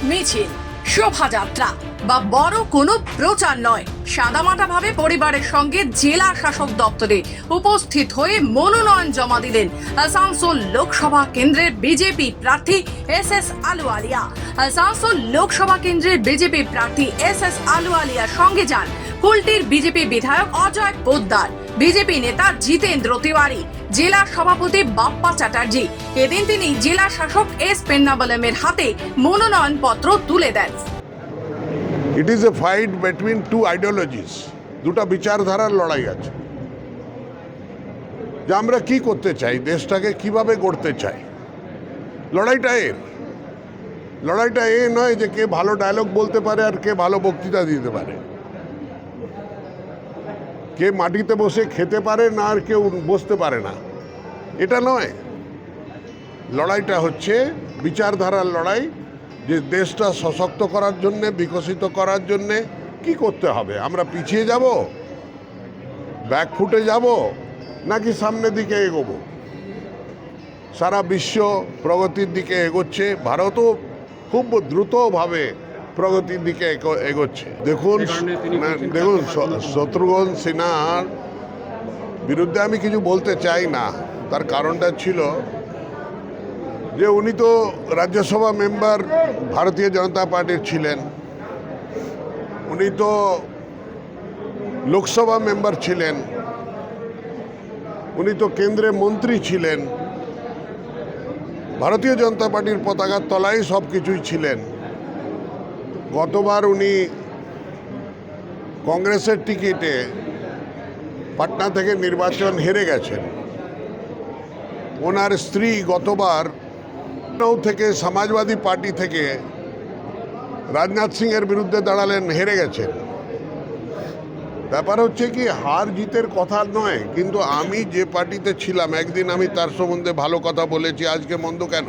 মিছিল, শোভাযাত্রা বা বড় কোনো প্রচার নয়, সাদামাটাভাবে পরিবারের সঙ্গে জেলা শাসক দপ্তরে উপস্থিত হয়ে মনোনয়ন জমা দিলেন আসানসোল লোকসভা কেন্দ্রের বিজেপি প্রার্থী এস আলুওয়ালিয়া। আসানসোল লোকসভা কেন্দ্রের বিজেপি প্রার্থী এস আলুওয়ালিয়ার সঙ্গে যান কুলটির বিজেপি বিধায়ক অজয় পোদ্দার, বিজেপি নেতা জিতেন্দ্র তিওয়ারি, জেলা সভাপতি বাপ্পা চ্যাটার্জি। এদিন তিনি জেলা শাসক এস পেন্নাবলমের হাতে মনোনয়ন পত্র তুলে দেন। It is a fight between two ideologies, দুটা বিচারধারার লড়াই আছে। যে আমরা কি করতে চাই, দেশটাকে কিভাবে গড়তে চাই, লড়াইটা এ নয় যে কে ভালো ডায়লগ বলতে পারে আর কে ভালো বক্তৃতা দিতে পারে, কে মাটিতে বসে খেতে পারে না আর কেউ বসতে পারে না, এটা নয়। লড়াইটা হচ্ছে বিচারধারার লড়াই, যে দেশটা সশক্ত করার জন্যে, বিকশিত করার জন্যে কি করতে হবে। আমরা পিছিয়ে যাব, ব্যাকফুটে যাব, নাকি সামনের দিকে এগোবো। সারা বিশ্ব প্রগতির দিকে এগোচ্ছে, ভারতও খুব দ্রুতভাবে প্রগতির দিকে এগোচ্ছে। দেখুন শত্রুঘ্ন সিনহার বিরুদ্ধে আমি কিছু বলতে চাই না। তার কারণটা ছিল যে উনি তো রাজ্যসভা মেম্বার ভারতীয় জনতা পার্টির ছিলেন, উনি তো লোকসভা মেম্বার ছিলেন, উনি তো কেন্দ্রে মন্ত্রী ছিলেন, ভারতীয় জনতা পার্টির পতাকার তলায় সব কিছুই ছিলেন। গতবার উনি কংগ্রেসের টিকিটে পাটনা থেকে নির্বাচন হেরে গেছেন। ওনার স্ত্রী গতবার থেকে সমাজবাদী পার্টি থেকে রাজনাথ সিংয়ের বিরুদ্ধে দাঁড়ালেন, হেরে গেছেন। ব্যাপার হচ্ছে কি, হার জিতের কথা নয়, কিন্তু আমি যে পার্টিতে ছিলাম একদিন আমি তার সম্বন্ধে ভালো কথা বলেছি, আজকে মন্দ কেন?